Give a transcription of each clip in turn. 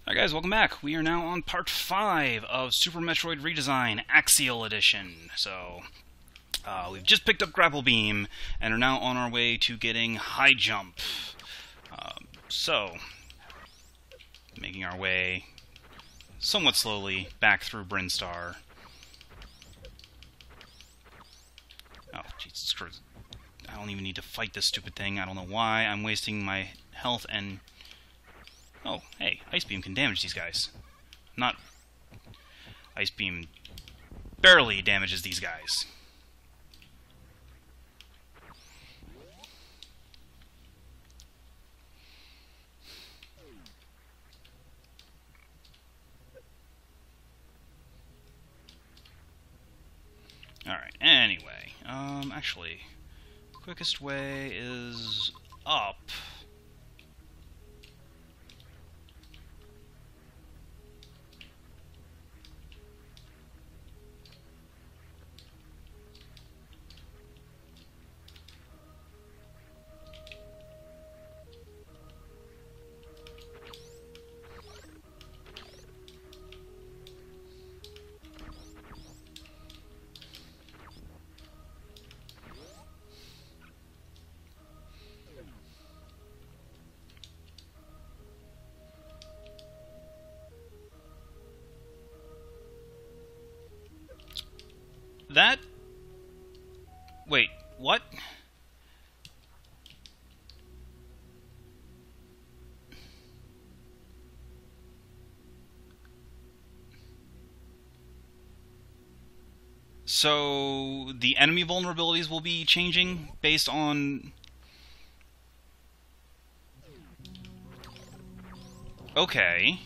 Hi guys, welcome back. We are now on part 5 of Super Metroid Redesign Axeil Edition. So, we've just picked up Grapple Beam, and are now on our way to getting High Jump. Making our way somewhat slowly back through Brinstar. Oh, Jesus Christ. I don't even need to fight this stupid thing. I don't know why I'm wasting my health and... Oh, hey, Ice Beam can damage these guys. Not... Ice Beam barely damages these guys. Alright, anyway. Actually, quickest way is up. That... Wait, what? So, the enemy vulnerabilities will be changing based on... Okay.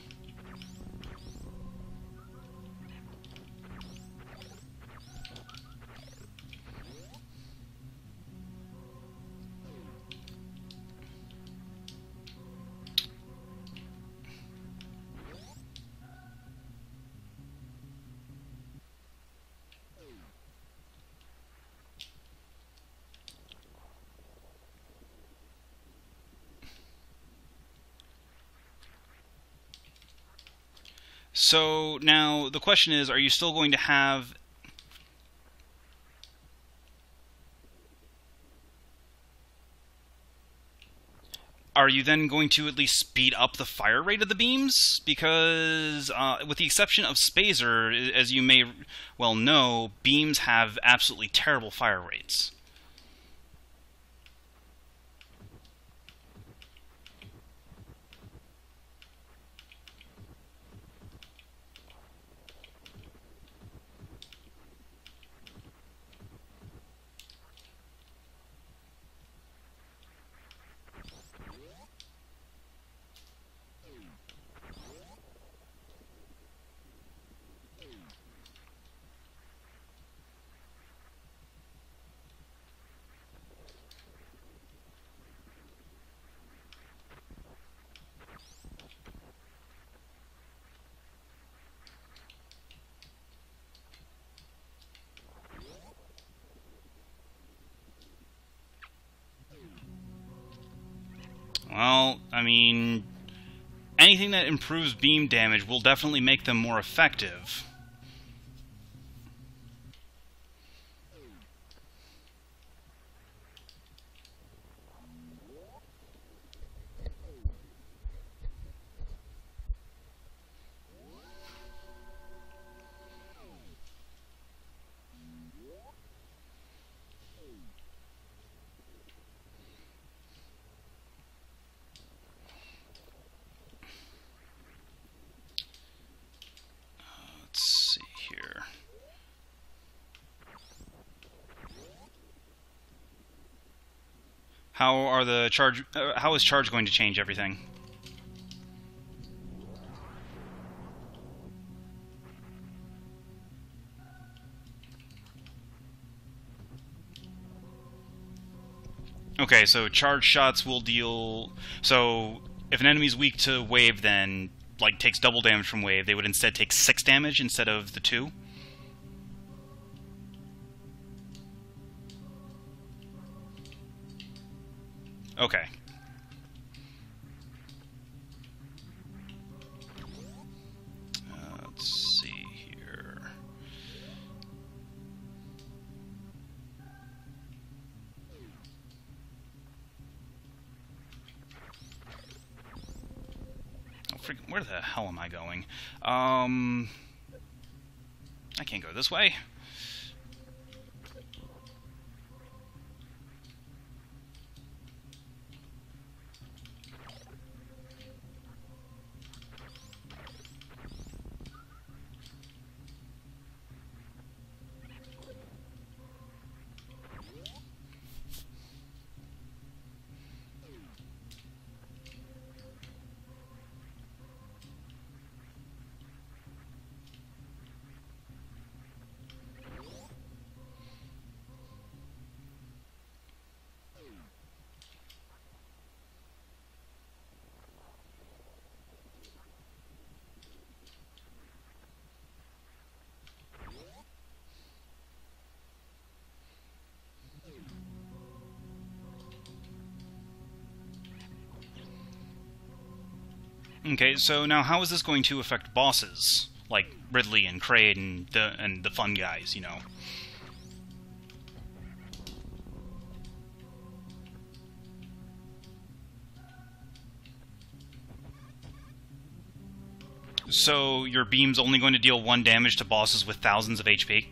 So, now, the question is, are you still going to have... Are you then going to at least speed up the fire rate of the beams? Because, with the exception of Spazer, as you may well know, beams have absolutely terrible fire rates. Well, I mean, anything that improves beam damage will definitely make them more effective. Let's see here. How are the charge? How is charge going to change everything? Okay, so charge shots will deal... So, if an enemy's weak to wave, then, like, takes double damage from wave, they would instead take 6 damage instead of the 2? Okay. Where the hell am I going? I can't go this way. Okay, so now how is this going to affect bosses? Like Ridley and Kraid and the fun guys, you know? So your beam's only going to deal 1 damage to bosses with thousands of HP?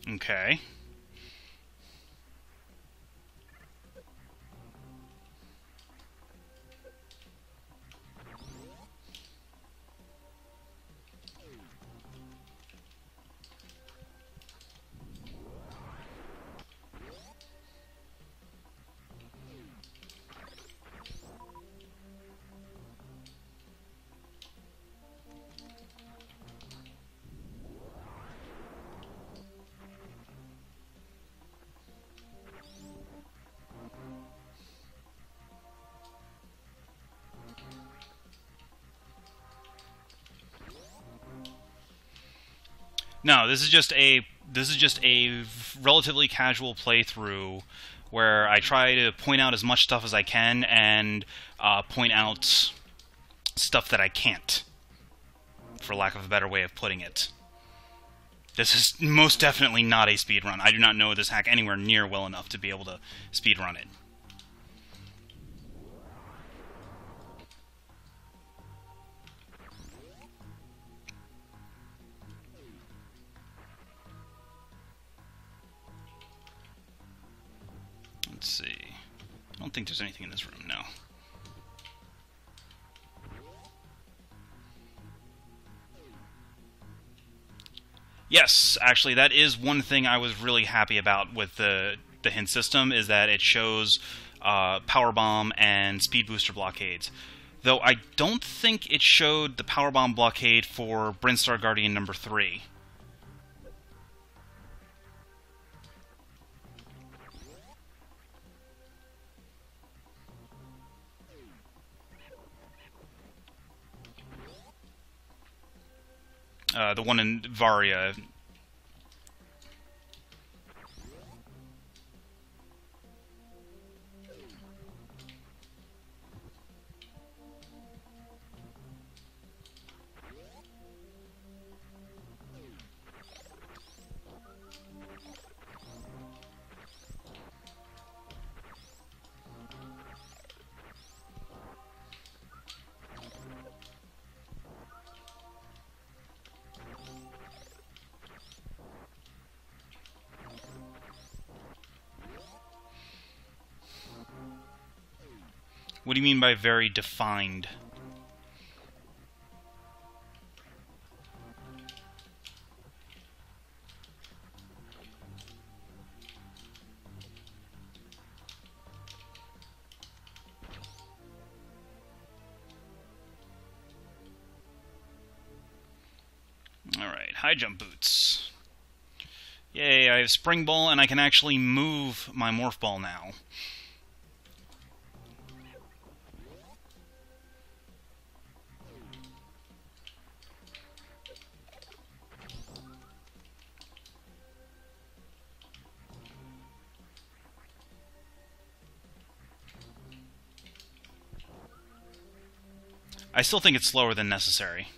Okay. No, this is just a relatively casual playthrough where I try to point out as much stuff as I can and point out stuff that I can't, for lack of a better way of putting it. This is most definitely not a speedrun. I do not know this hack anywhere near well enough to be able to speedrun it. Let's see. I don't think there's anything in this room, no. Yes, actually, that is one thing I was really happy about with the hint system, is that it shows power bomb and speed booster blockades. Though I don't think it showed the power bomb blockade for Brinstar Guardian number 3. The one in Varia. What do you mean by very defined? Alright, high jump boots. Yay, I have Spring Ball, and I can actually move my Morph Ball now. I still think it's slower than necessary.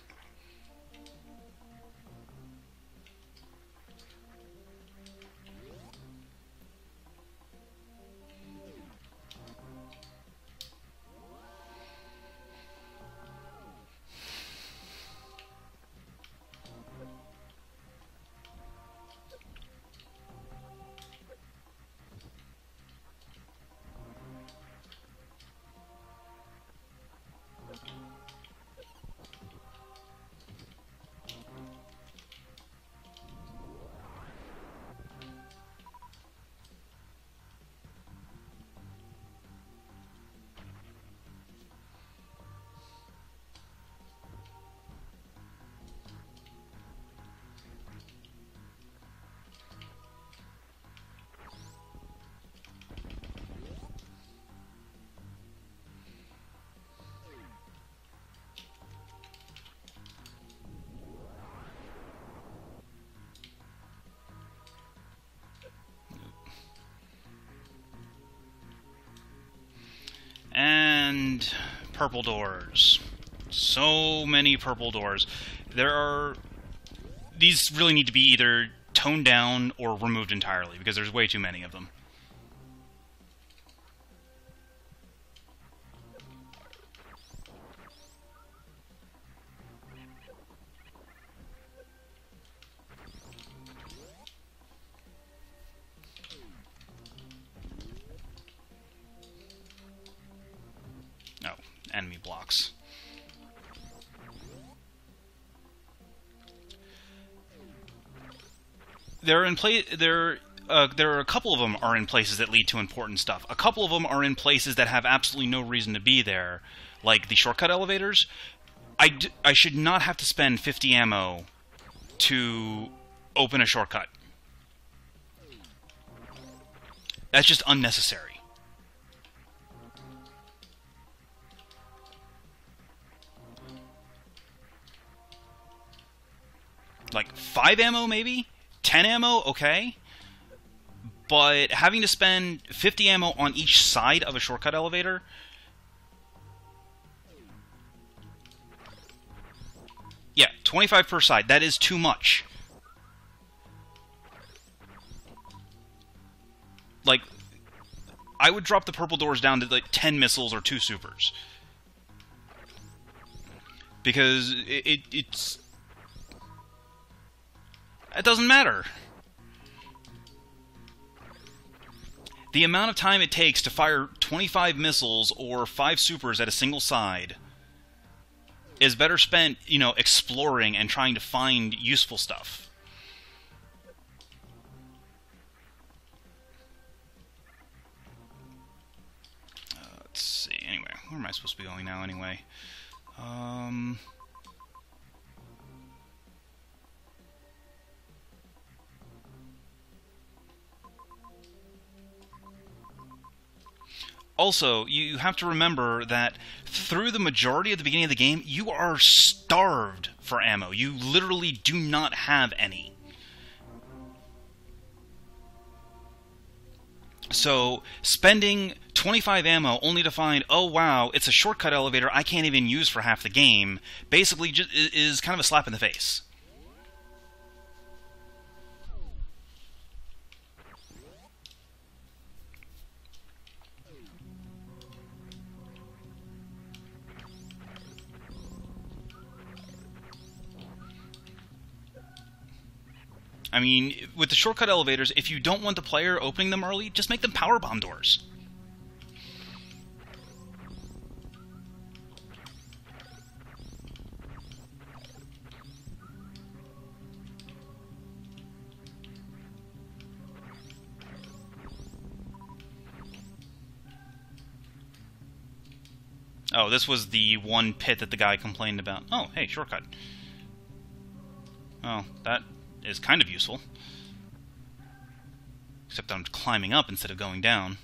And purple doors. So many purple doors. These really need to be either toned down or removed entirely, because there's way too many of them. Oh, enemy blocks. There are a couple of them are in places that lead to important stuff. A couple of them are in places that have absolutely no reason to be there, like the shortcut elevators. I should not have to spend 50 ammo to open a shortcut. That's just unnecessary. Like 5 ammo, maybe? 10 ammo, okay. But having to spend 50 ammo on each side of a shortcut elevator... Yeah, 25 per side. That is too much. Like, I would drop the purple doors down to like 10 missiles or 2 supers. Because it's... It doesn't matter. The amount of time it takes to fire 25 missiles or 5 supers at a single side is better spent, you know, exploring and trying to find useful stuff. Let's see. Anyway, where am I supposed to be going now, anyway? Also, you have to remember that through the majority of the beginning of the game, you are starved for ammo. You literally do not have any. So, spending 25 ammo only to find, oh wow, it's a shortcut elevator I can't even use for half the game, basically just is kind of a slap in the face. I mean, with the shortcut elevators, if you don't want the player opening them early, just make them powerbomb doors. Oh, this was the one pit that the guy complained about. Oh, hey, shortcut. Oh, that is kind of useful. Except I'm climbing up instead of going down.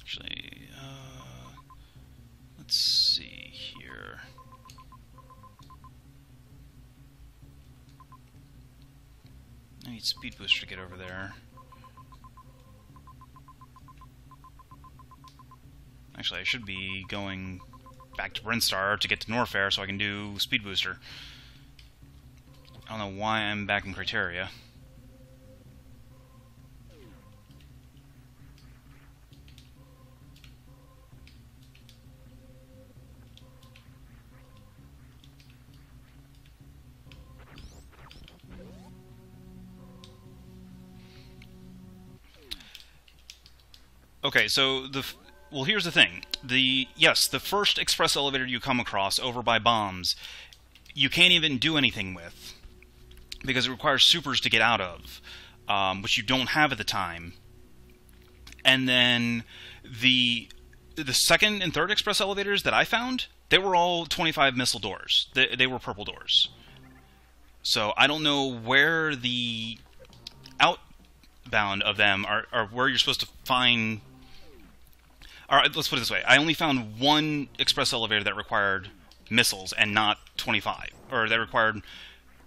Actually, let's see here. I need speed booster to get over there. Actually, I should be going back to Brinstar to get to Norfair so I can do speed booster. I don't know why I'm back in Criteria. Okay, so well, here's the thing. Yes, the first express elevator you come across over by bombs, you can't even do anything with because it requires supers to get out of, which you don't have at the time. And then the second and third express elevators that I found, they were all 25 missile doors. They were purple doors. So I don't know where the outbound of them are where you're supposed to find. All right, let's put it this way. I only found one express elevator that required missiles and not 25, or that required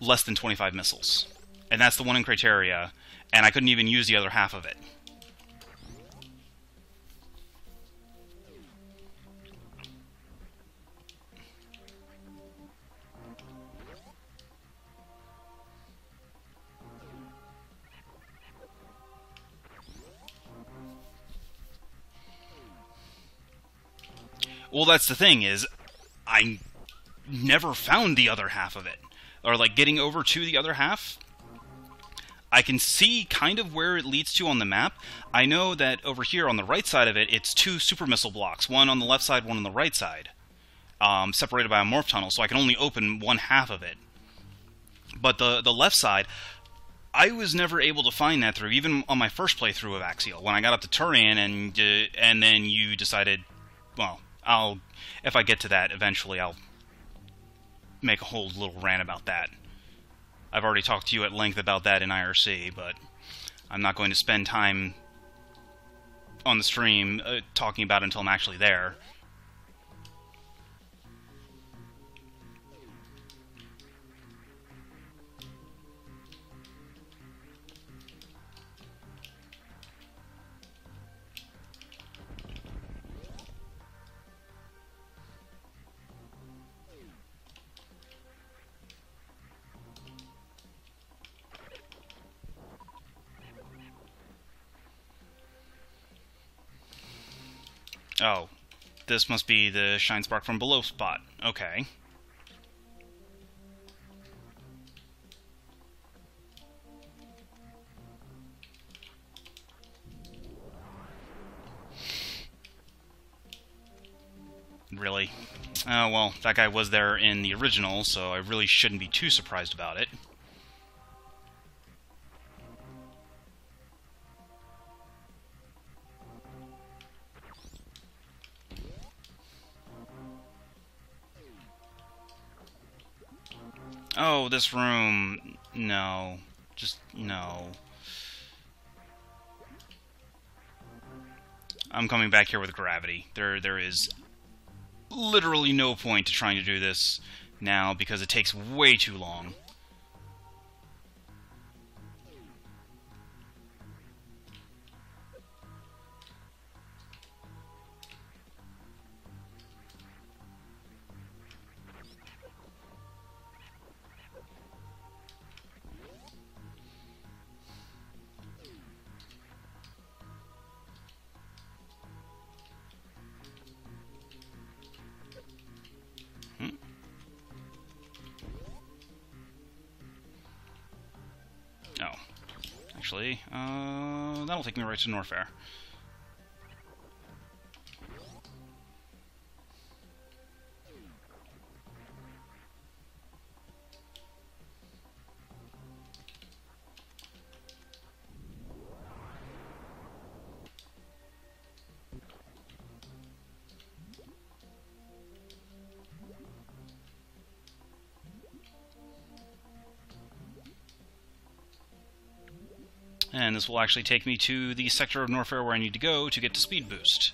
less than 25 missiles. And that's the one in Criteria, and I couldn't even use the other half of it. Well, that's the thing, is I never found the other half of it. Or, like, getting over to the other half, I can see kind of where it leads to on the map. I know that over here on the right side of it, it's two super missile blocks. One on the left side, one on the right side. Separated by a morph tunnel, so I can only open one half of it. But the left side, I was never able to find that through, even on my first playthrough of Axeil. When I got up to Turian, and then you decided, well, if I get to that eventually, I'll make a whole little rant about that. I've already talked to you at length about that in IRC, but I'm not going to spend time on the stream talking about it until I'm actually there. Oh, this must be the Shine Spark from below spot. Okay. Really? Oh, well, that guy was there in the original, so I really shouldn't be too surprised about it. Oh, this room... No. Just... no. I'm coming back here with gravity. There is literally no point to trying to do this now, because it takes way too long. Actually, that'll take me right to Norfair. And this will actually take me to the sector of Norfair where I need to go to get to speed boost.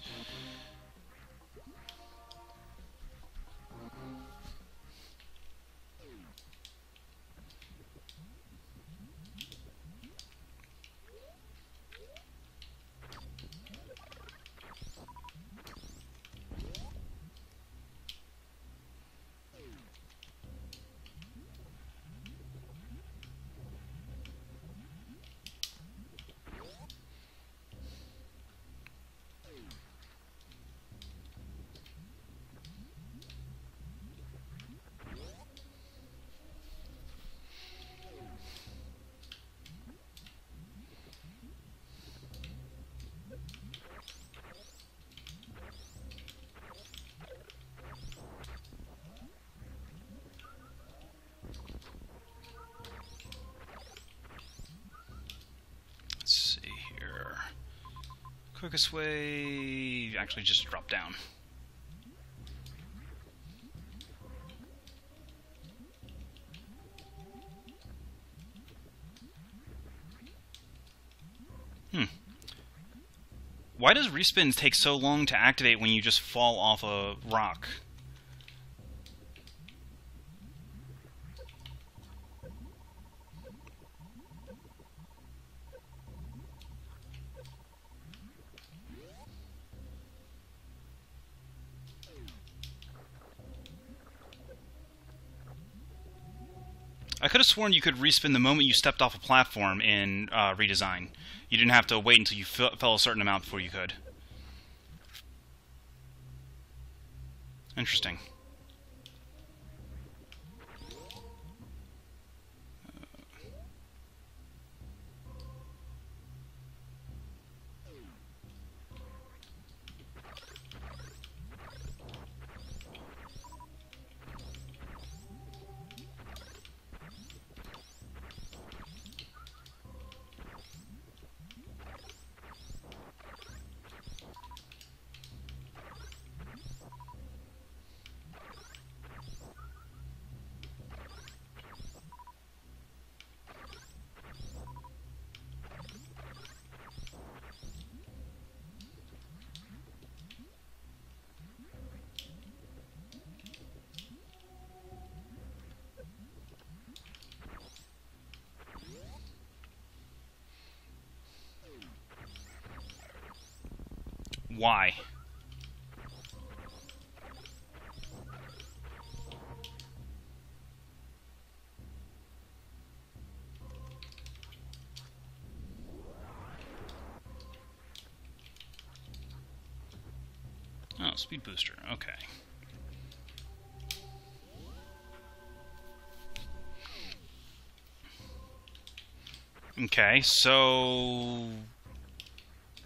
Quickest way... actually just drop down. Why does respins take so long to activate when you just fall off a rock? I could have sworn you could respin the moment you stepped off a platform in Redesign. You didn't have to wait until you fell a certain amount before you could. Interesting. Why? Oh, speed booster. Okay. Okay, so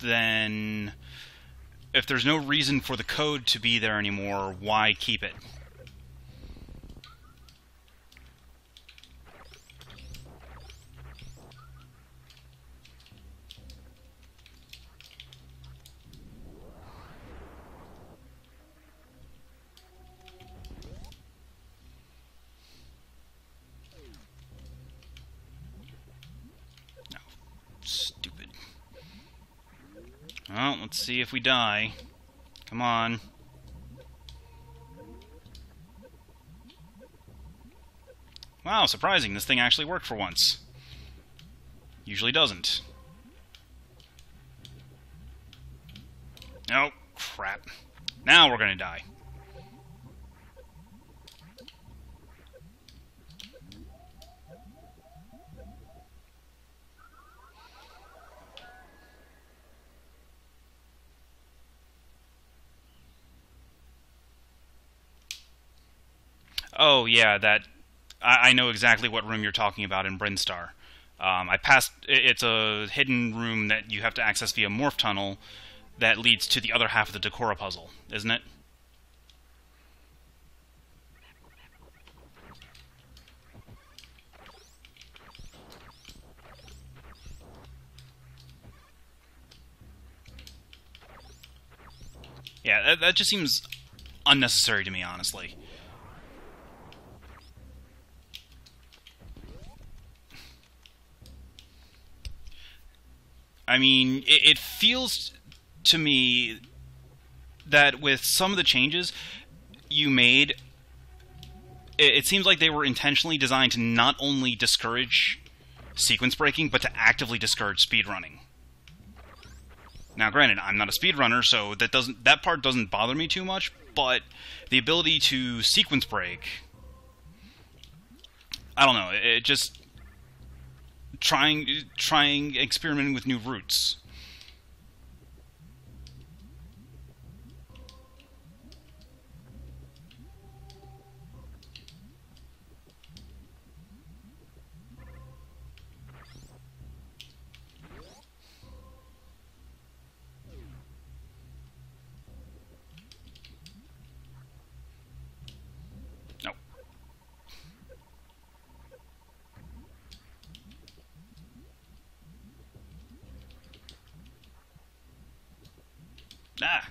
then if there's no reason for the code to be there anymore, why keep it? No. Stupid. Well, let's see if we die. Come on. Wow, surprising. This thing actually worked for once. Usually doesn't. Oh, crap. Now we're gonna die. Oh, yeah, that... I know exactly what room you're talking about in Brinstar. I passed... It's a hidden room that you have to access via Morph Tunnel that leads to the other half of the Decora puzzle, isn't it? Yeah, that just seems unnecessary to me, honestly. I mean, it feels to me that with some of the changes you made, it seems like they were intentionally designed to not only discourage sequence breaking, but to actively discourage speedrunning. Now, granted, I'm not a speedrunner, so that part doesn't bother me too much, but the ability to sequence break, I don't know, it just trying experimenting with new routes. No. Ah.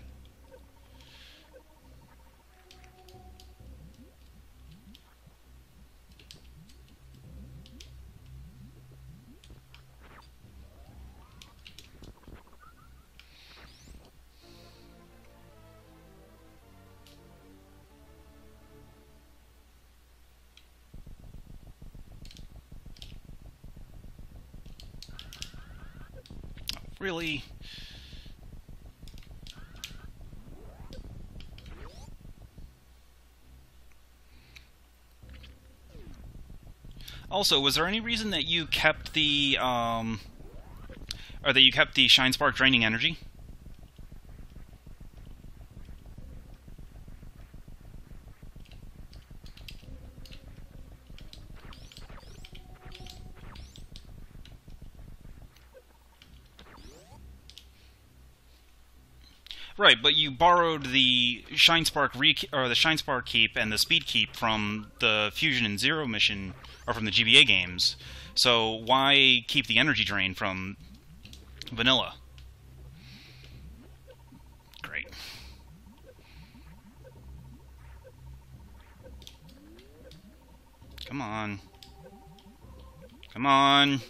Really? Also, was there any reason that you kept the, or that you kept the Shine Spark draining energy? Right, but you borrowed the Shine Spark or the Shine Spark keep and the Speed keep from the Fusion and Zero mission, or from the GBA games. So why keep the energy drain from Vanilla? Great. Come on. Come on.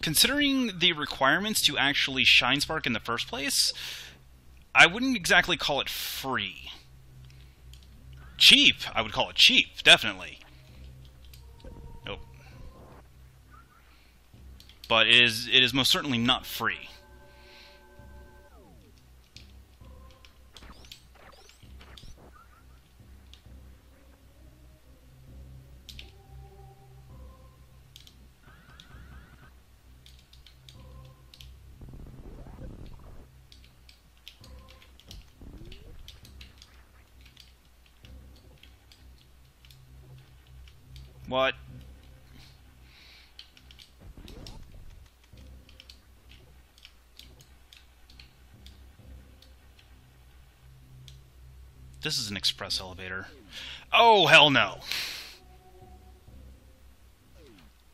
Considering the requirements to actually Shine Spark in the first place, I wouldn't exactly call it free. Cheap, I would call it cheap, definitely. Nope. But it is most certainly not free. What? This is an express elevator. Oh, hell no.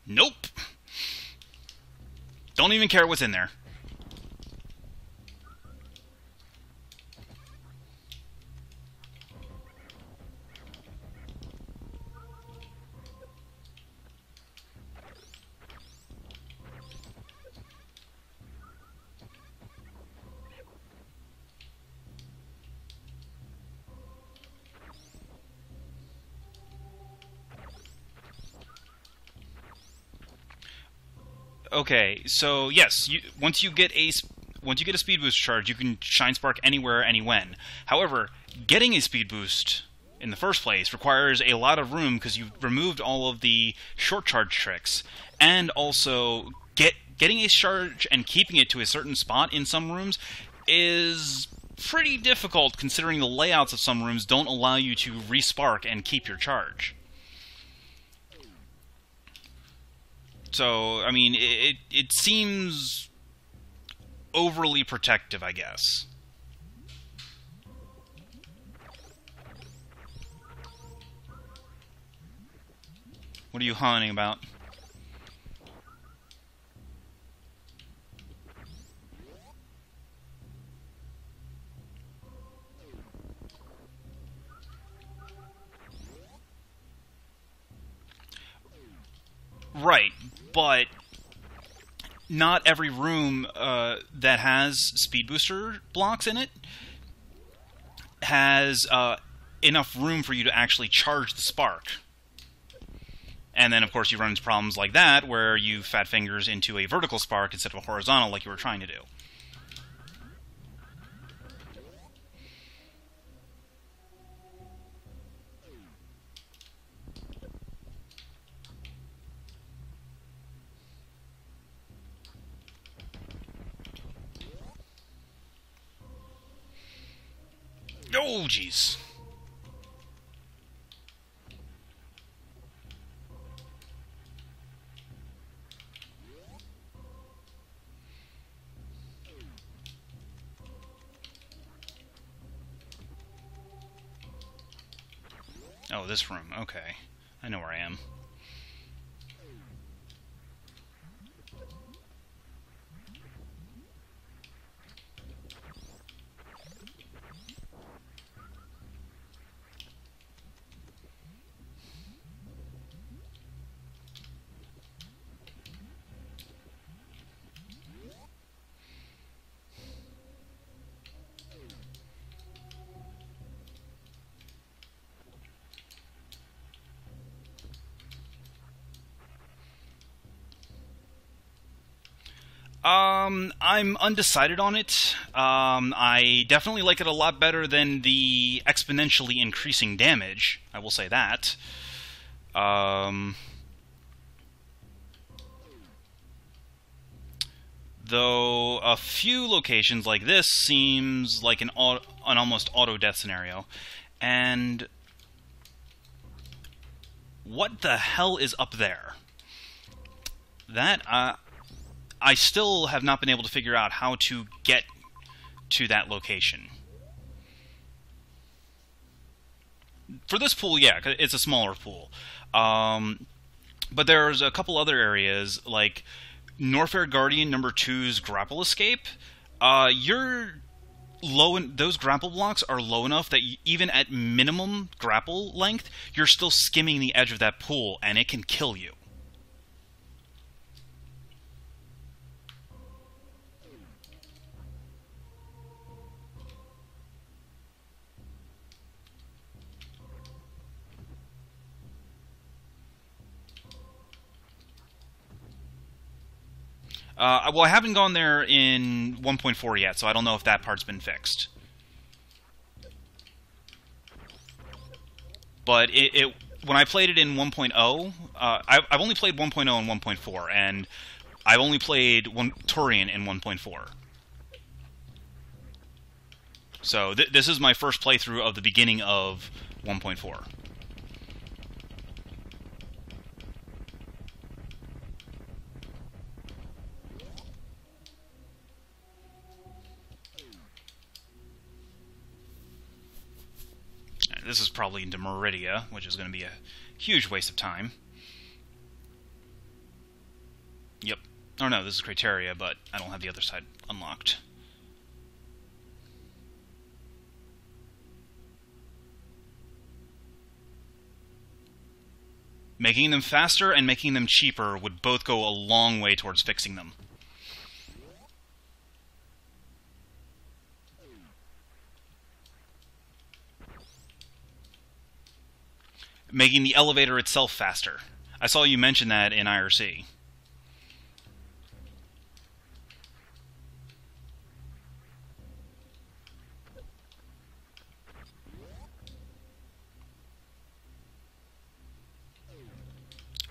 Nope. Don't even care what's in there. Okay, so yes, once you get a speed boost charge, you can Shine Spark anywhere, anywhen. However, getting a speed boost in the first place requires a lot of room because you've removed all of the short charge tricks, and also getting a charge and keeping it to a certain spot in some rooms is pretty difficult, considering the layouts of some rooms don't allow you to respark and keep your charge. So, I mean, it seems overly protective, I guess. What are you hunting about? Right, but not every room that has speed booster blocks in it has enough room for you to actually charge the spark. And then, of course, you run into problems like that, where you fat fingers into a vertical spark instead of a horizontal like you were trying to do. Oh, jeez. Oh, this room. Okay. I know where I am. I'm undecided on it. I definitely like it a lot better than the exponentially increasing damage. I will say that. Though a few locations like this seems like an almost auto-death scenario. And what the hell is up there? That, I still have not been able to figure out how to get to that location. For this pool, yeah, it's a smaller pool. But there's a couple other areas, like Norfair Guardian number 2's grapple escape. You're low those grapple blocks are low enough that even at minimum grapple length, you're still skimming the edge of that pool, and it can kill you. Well, I haven't gone there in 1.4 yet, so I don't know if that part's been fixed. But when I played it in 1.0, I've only played 1.0 and 1.4, and I've only played Turian in 1.4. So this is my first playthrough of the beginning of 1.4. This is probably into Meridia, which is going to be a huge waste of time. Yep. Oh no, this is Criteria, but I don't have the other side unlocked. Making them faster and making them cheaper would both go a long way towards fixing them. Making the elevator itself faster. I saw you mention that in IRC.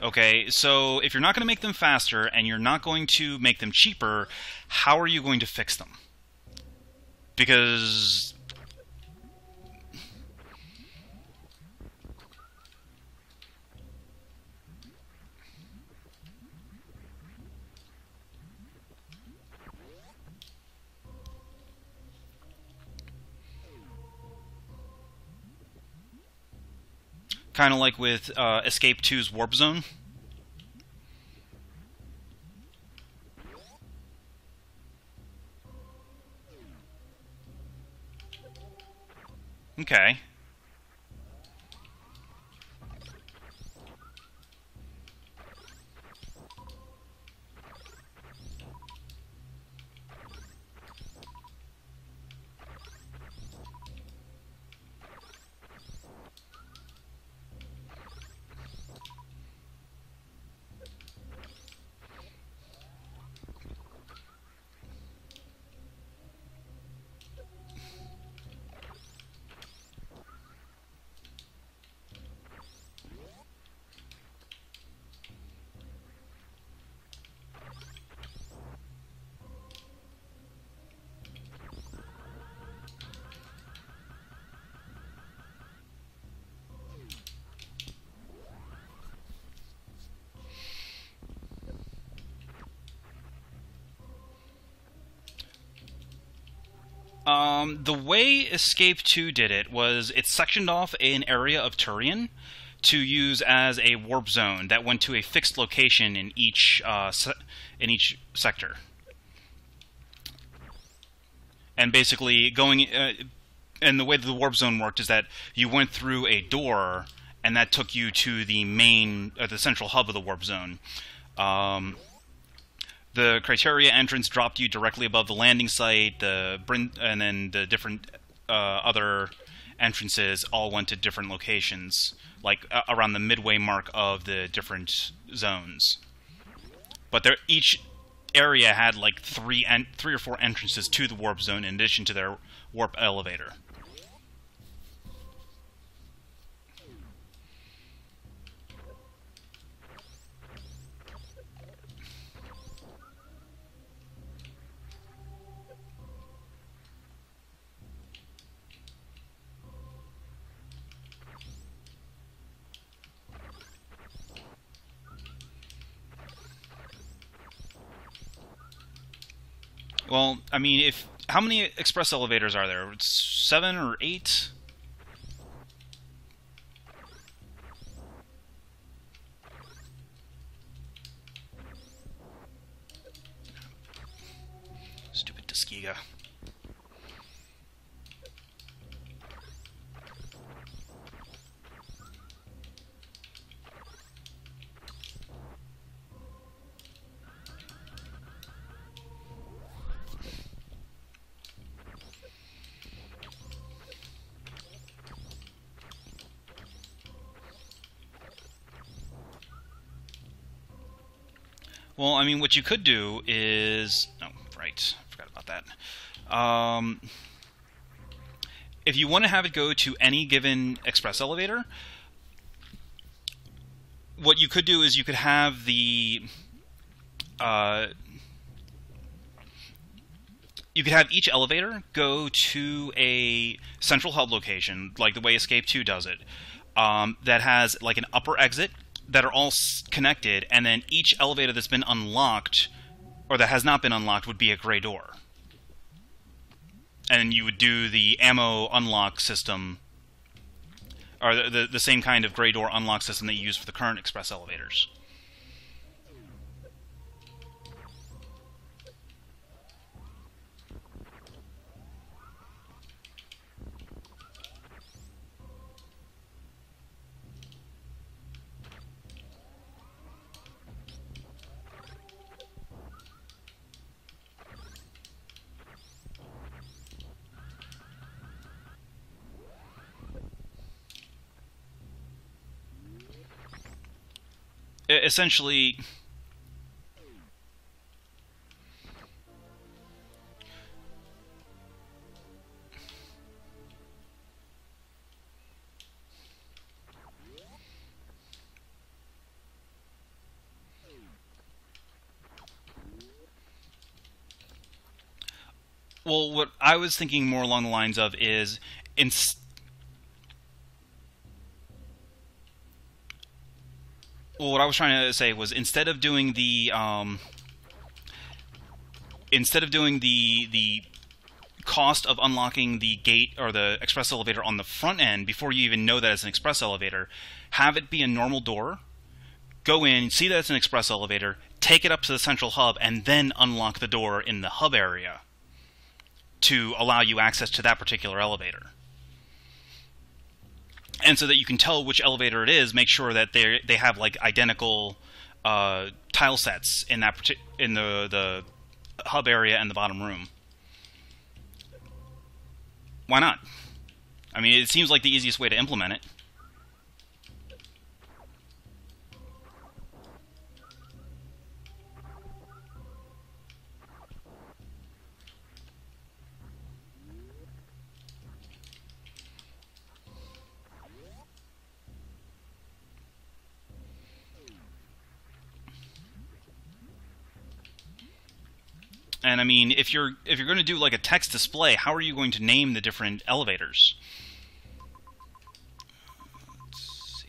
Okay, so if you're not going to make them faster and you're not going to make them cheaper, how are you going to fix them? Because Kind of like with Escape 2's Warp Zone. Okay. The way Escape 2 did it was it sectioned off an area of Turian to use as a warp zone that went to a fixed location in each sector. And basically, and the way that the warp zone worked is that you went through a door, and that took you to the main, the central hub of the warp zone. The criteria entrance dropped you directly above the landing site. And then the different other entrances all went to different locations, like around the midway mark of the different zones. But each area had like three or four entrances to the warp zone in addition to their warp elevator. Well, I mean, how many express elevators are there? 7 or 8? Stupid Tuskegee. Well, I mean, what you could do is... Oh, right. Forgot about that. If you want to have it go to any given express elevator, what you could do is you could have the... you could have each elevator go to a central hub location, like the way Escape 2 does it, that has like an upper exit that are all connected, and then each elevator that's been unlocked, or that has not been unlocked, would be a gray door. And you would do the ammo unlock system, or the same kind of gray door unlock system that you use for the current express elevators. Essentially, well, what I was thinking more along the lines of is, well, what I was trying to say was instead of doing the cost of unlocking the gate or the express elevator on the front end before you even know that it's an express elevator. Have it be a normal door. Go in, see that it's an express elevator, take it up to the central hub, and then unlock the door in the hub area to allow you access to that particular elevator. And so that you can tell which elevator it is, make sure that they have like identical tile sets in that in the hub area and the bottom room. Why not? I mean, it seems like the easiest way to implement it. And I mean, if you're going to do like a text display, how are you going to name the different elevators? Let's see.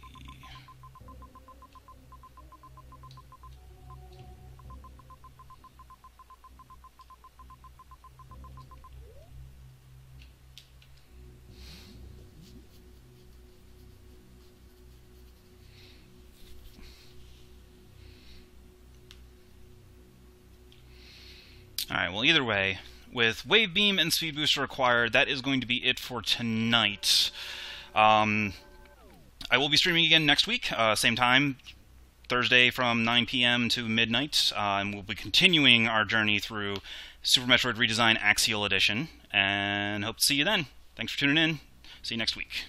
Alright, well, either way, with Wave Beam and Speed Booster required, that is going to be it for tonight. I will be streaming again next week, same time, Thursday from 9 p.m. to midnight, and we'll be continuing our journey through Super Metroid Redesign Axeil Edition, and hope to see you then. Thanks for tuning in. See you next week.